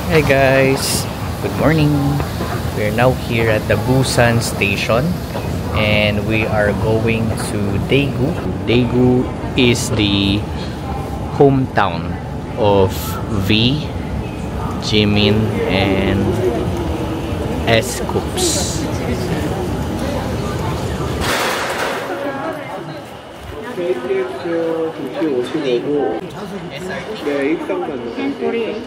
Hi guys, good morning. We're now here at the Busan station and we are going to Daegu. Daegu is the hometown of V, Jimin, and S-Coops. 네, 입상만 1048.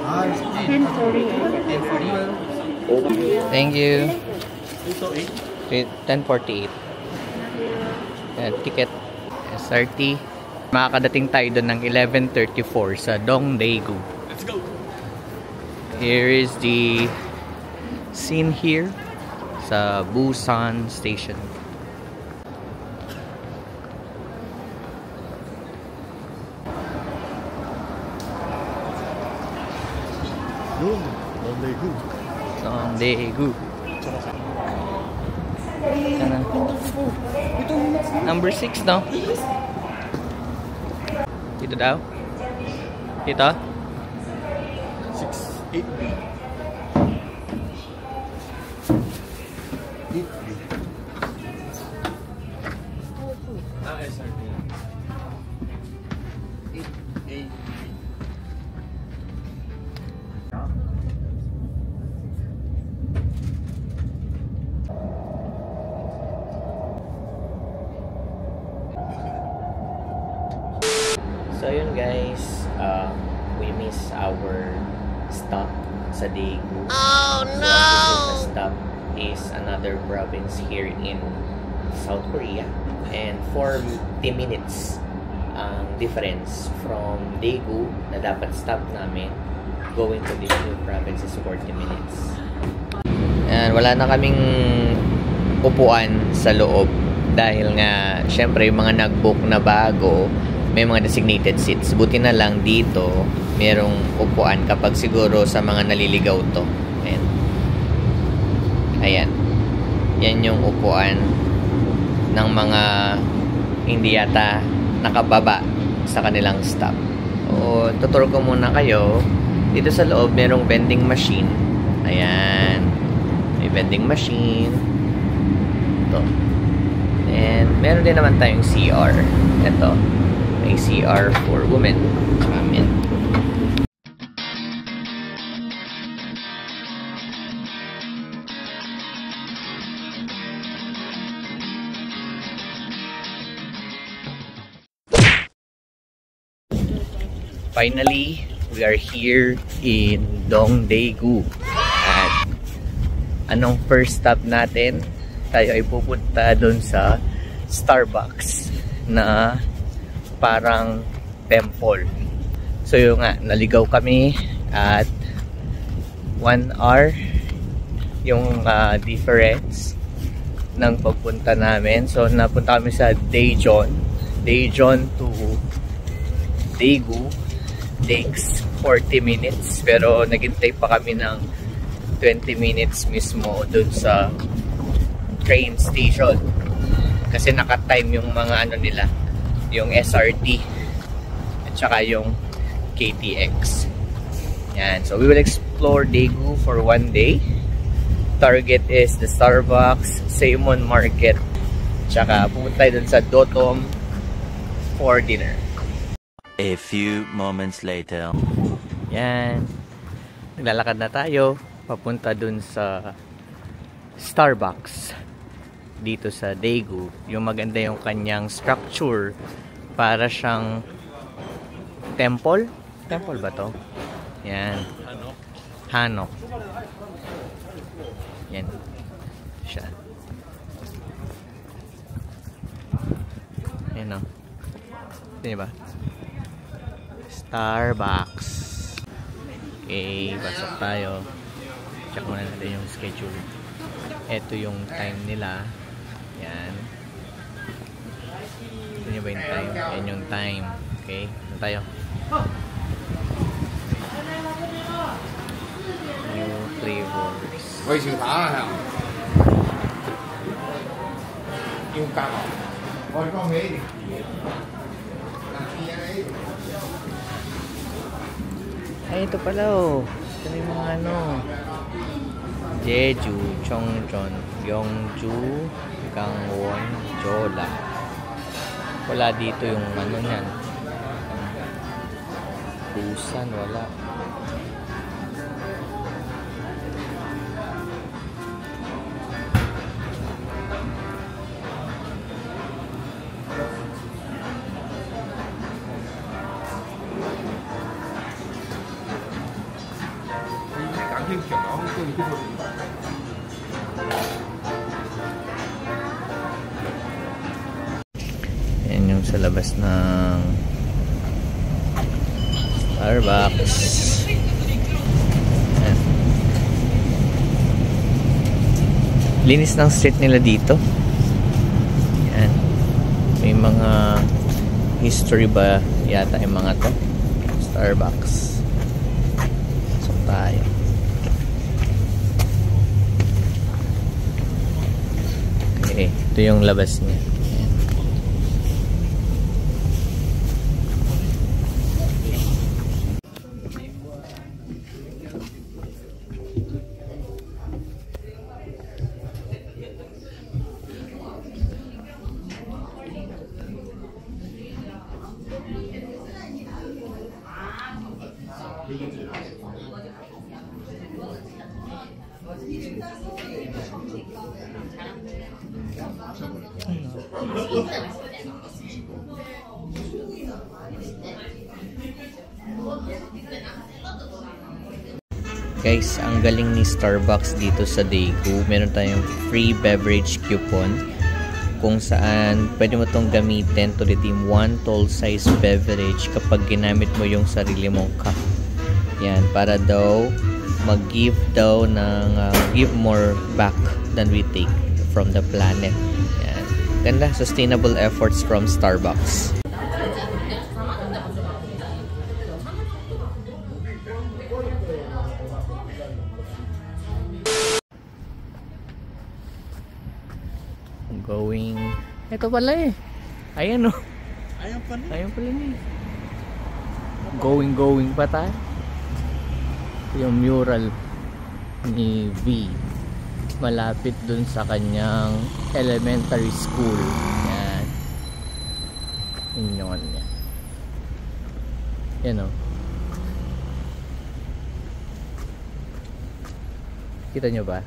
1048. Thank you. 1048. Ticket SRT. Makakadating tayo doon ng 11:34 sa Dongdaegu. Let's go! Here is the scene here sa Busan Station. Dongdaegu. Number 6 no? Dito daw? Dito? 6-8B. 8B. SRT. 8A. So yun guys, we miss our stop sa Daegu. Oh no! So, the stop is another province here in South Korea. And 40 minutes ang difference from Daegu na dapat stop namin going to the new province is 40 minutes. And wala na kaming upuan sa loob dahil nga syempre yung mga nag-book na bago may mga designated seats. Buti na lang dito, merong upuan kapag siguro sa mga naliligaw to. Ayan. Ayan. Yan yung upuan ng mga hindi yata nakababa sa kanilang stop. O, tuturo ko muna kayo. Dito sa loob, merong vending machine. Ayan. May vending machine. Ito. And meron din naman tayong CR. Ito. May CR for women. Amen. Finally, we are here in Dongdaegu. At anong first stop natin? Tayo ay pupunta doon sa Starbucks na parang temple. So yung nga, naligaw kami at 1 hour yung difference ng pagpunta namin. So napunta kami sa Daejeon to Daegu takes 40 minutes pero naghintay pa kami ng 20 minutes mismo dun sa train station kasi naka-time yung mga ano nila, yung SRT at saka yung KTX. Yan. So we will explore Daegu for 1 day. Target is the Starbucks, Seimon Market, tsaka pupunta tayo dun sa Dotom for dinner. A few moments later. Yan. Naglalakad na tayo papunta dun sa Starbucks dito sa Daegu. Yung maganda yung kanyang structure, para siyang temple. Temple ba to? Yan. Hanok. Yan. Siya. Yan o. Sino ba? Starbucks. Okay, pasok tayo. Check muna natin yung schedule. Ito yung time nila. Yan. Ito nyo ba yung time? Yan yung time. Okay, ito tayo. New flavors. Ay, ito pala oh. Ito na yung mga ano. Jeju, Chongchon, Gyeongju, Gangwon, Jola. Wala dito yung ano niyan. Busan, wala. Yan yung sa labas ng Starbucks. Yan. Linis ng street nila dito. Yan. May mga history ba yata yung mga to. Starbucks. So tayo. Okay, ito yung labas niya. Guys, ang galing ni Starbucks dito sa Daegu. Meron tayong free beverage coupon kung saan pwede mo itong gamitin to redeem one tall size beverage kapag ginamit mo yung sarili mong cup. Yan, para daw mag-give daw ng give more back than we take from the planet. Yan. Ganda, sustainable efforts from Starbucks. Going. Ito pala eh. Ayan oh. Ayan pala. Ayan pala niya. Going pa tayo. Yung mural ni V. Malapit dun sa kanyang elementary school. Yan. Inyon niya. Yan oh. Kita nyo ba?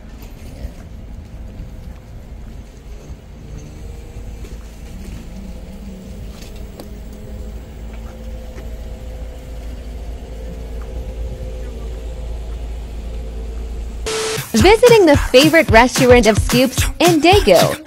Visiting the favorite restaurant of Scoops in Daegu.